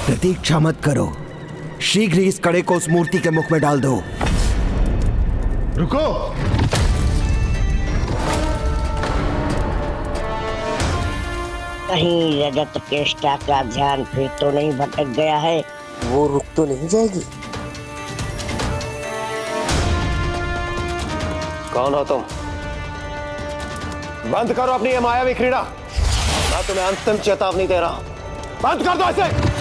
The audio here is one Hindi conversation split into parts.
प्रतीक्षा मत करो, शीघ्र ही इस कड़े को उस मूर्ति के मुख में डाल दो। रुको! कहीं रजत केष्टा का ध्यान फिर तो नहीं भटक गया है? वो रुक तो नहीं जाएगी? कौन हो तुम? बंद करो अपनी ये मायावी क्रीड़ा। मैं तुम्हें अंतिम चेतावनी दे रहा हूं, बंद कर दो इसे।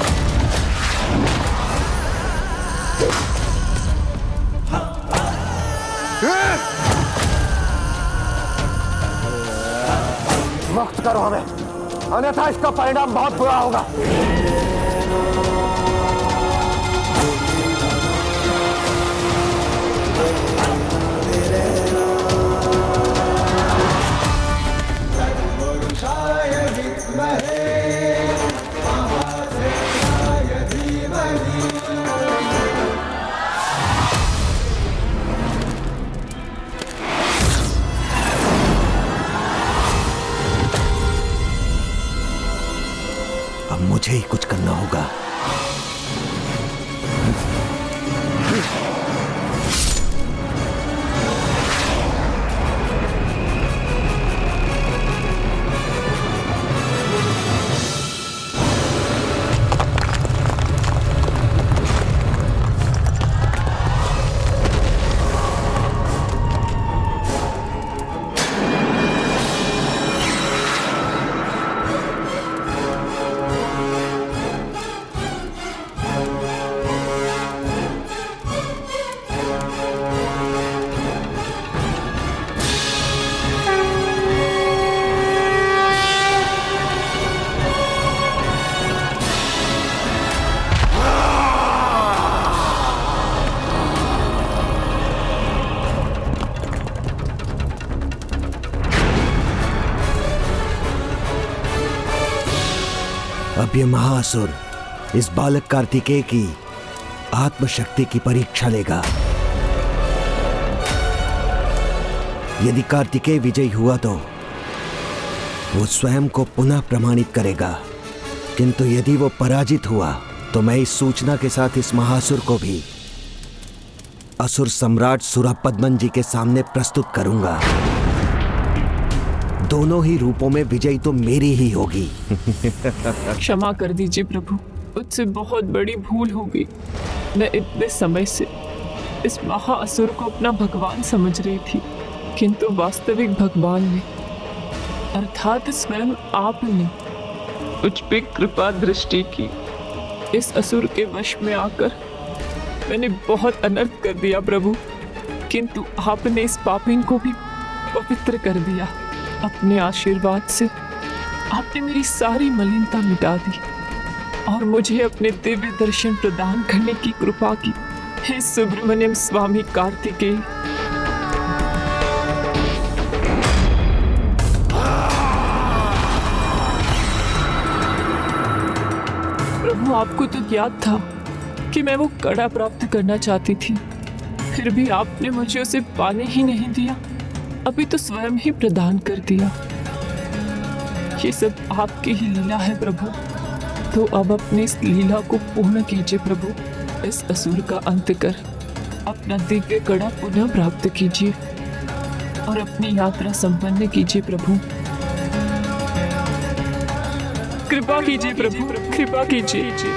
मुक्त करो हमें, अन्यथा इसका परिणाम बहुत बुरा होगा। अब मुझे ही कुछ करना होगा। अब ये महाअसुर इस बालक कार्तिकेय की आत्मशक्ति की परीक्षा लेगा। यदि कार्तिकेय विजयी हुआ तो वो स्वयं को पुनः प्रमाणित करेगा, किंतु यदि वो पराजित हुआ तो मैं इस सूचना के साथ इस महाअसुर को भी असुर सम्राट सुरपद्मन जी के सामने प्रस्तुत करूंगा। दोनों ही रूपों में विजयी तो मेरी ही होगी। क्षमा कर दीजिए प्रभु, मुझसे बहुत बड़ी भूल हो गई। मैं इतने समय से इस महाअसुर को अपना भगवान समझ रही थी, किंतु वास्तविक भगवान ने अर्थात स्वयं आपने मुझ पे कृपा दृष्टि की। इस असुर के वश में आकर मैंने बहुत अनर्थ कर दिया प्रभु, किंतु आपने इस पापिन को भी पवित्र कर दिया। अपने आशीर्वाद से आपने मेरी सारी मलिनता मिटा दी और मुझे अपने दिव्य दर्शन प्रदान करने की कृपा की। हे सुब्रमण्यम स्वामी कार्तिकेय, प्रभु आपको तो याद था कि मैं वो कड़ा प्राप्त करना चाहती थी, फिर भी आपने मुझे उसे पाने ही नहीं दिया। अभी तो स्वयं ही प्रदान कर दिया। ये सब आपकी ही लीला है प्रभु, तो अब अपनी इस लीला को पूर्ण कीजिए प्रभु। इस असुर का अंत कर अपना दिव्य कड़ा पुनः प्राप्त कीजिए और अपनी यात्रा संपन्न कीजिए प्रभु। कृपा कीजिए प्रभु, कृपा कीजिए।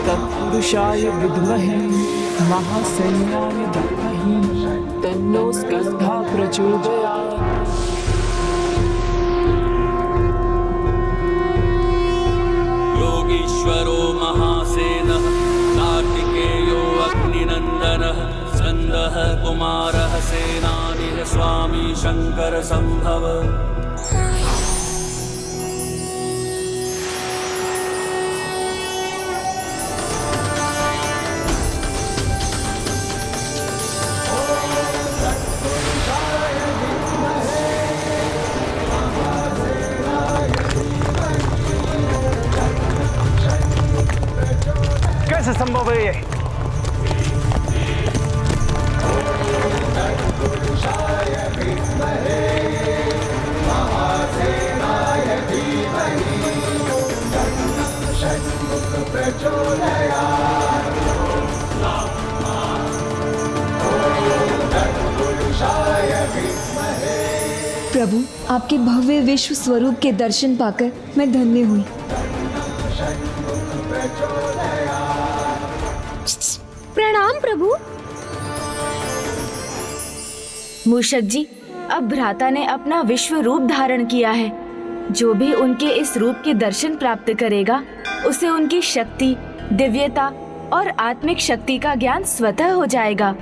तत्पुरुषाय विद्महे महासैन्याय धीमहि तन्नो स्कन्धः प्रचोदयात्। योगीश्वरो महासेनः कार्तिकेयो अग्निनन्दनः स्कन्दः कुमारः सेनानिः स्वामी शङ्कर सम्भव। हो गई है। प्रभु, आपके भव्य विश्व स्वरूप के दर्शन पाकर मैं धन्य हुई। प्रणाम प्रभु। मूषक जी, अब भ्राता ने अपना विश्व रूप धारण किया है। जो भी उनके इस रूप के दर्शन प्राप्त करेगा, उसे उनकी शक्ति, दिव्यता और आत्मिक शक्ति का ज्ञान स्वतः हो जाएगा।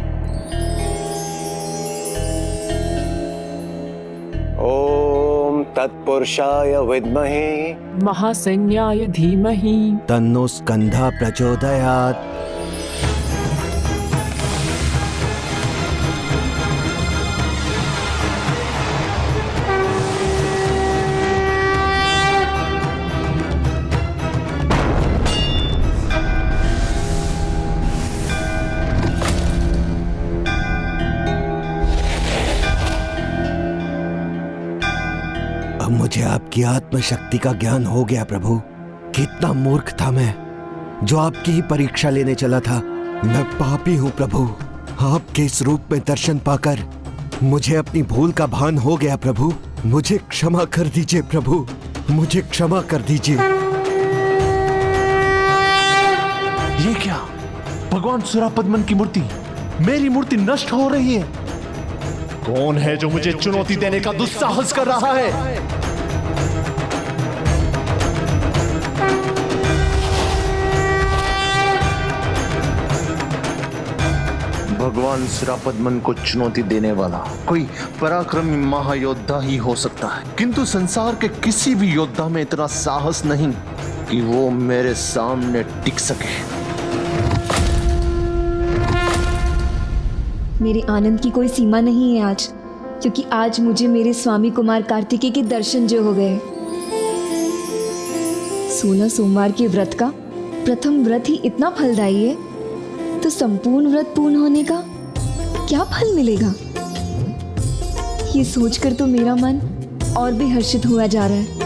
ओम तत्पुरुषाय विद्महे महासैन्याय धीमहि तन्नो स्कंधा प्रचोदयात्। अब मुझे आपकी आत्मशक्ति का ज्ञान हो गया प्रभु। कितना मूर्ख था मैं, जो आपकी ही परीक्षा लेने चला था। मैं पापी हूँ प्रभु। आपके इस रूप में दर्शन पाकर मुझे अपनी भूल का भान हो गया प्रभु। मुझे क्षमा कर दीजिए प्रभु, मुझे क्षमा कर दीजिए। ये क्या? भगवान सुरापद्मन की मूर्ति, मेरी मूर्ति नष्ट हो रही है। कौन है जो मुझे चुनौती देने का दुस्साहस कर रहा है? भगवान सुरापद्मन को चुनौती देने वाला कोई पराक्रमी महायोद्धा ही हो सकता है, किंतु संसार के किसी भी योद्धा में इतना साहस नहीं कि वो मेरे सामने टिक सके। मेरे आनंद की कोई सीमा नहीं है आज, क्योंकि आज मुझे मेरे स्वामी कुमार कार्तिकेय के दर्शन जो हो गए। 16 सोमवार के व्रत का प्रथम व्रत ही इतना फलदायी है, तो संपूर्ण व्रत पूर्ण होने का क्या फल मिलेगा? ये सोचकर तो मेरा मन और भी हर्षित हुआ जा रहा है।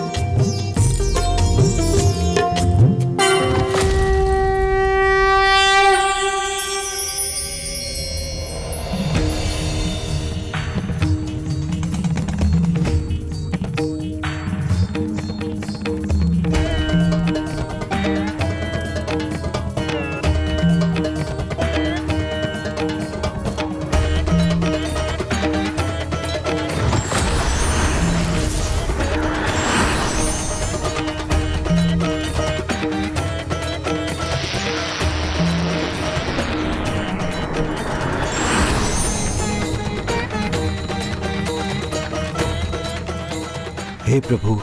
हे प्रभु,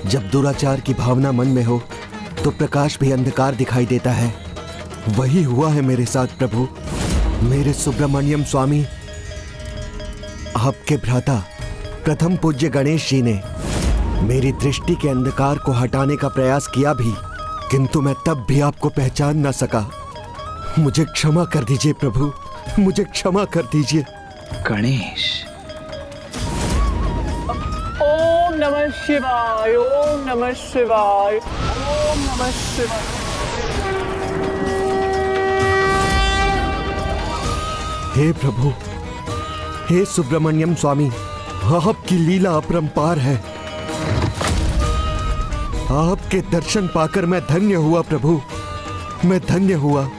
जब दुराचार की भावना मन में हो तो प्रकाश भी अंधकार दिखाई देता है। वही हुआ है मेरे साथ प्रभु। मेरे सुब्रमण्यम स्वामी, आपके भ्राता प्रथम पूज्य गणेश जी ने मेरी दृष्टि के अंधकार को हटाने का प्रयास किया भी, किंतु मैं तब भी आपको पहचान न सका। मुझे क्षमा कर दीजिए प्रभु, मुझे क्षमा कर दीजिए। गणेश, ओम नमः शिवाय, ओम नमः शिवाय, ओम नमः शिवाय। हे प्रभु, हे सुब्रमण्यम स्वामी, आपकी लीला अपरंपार है। आपके दर्शन पाकर मैं धन्य हुआ प्रभु, मैं धन्य हुआ।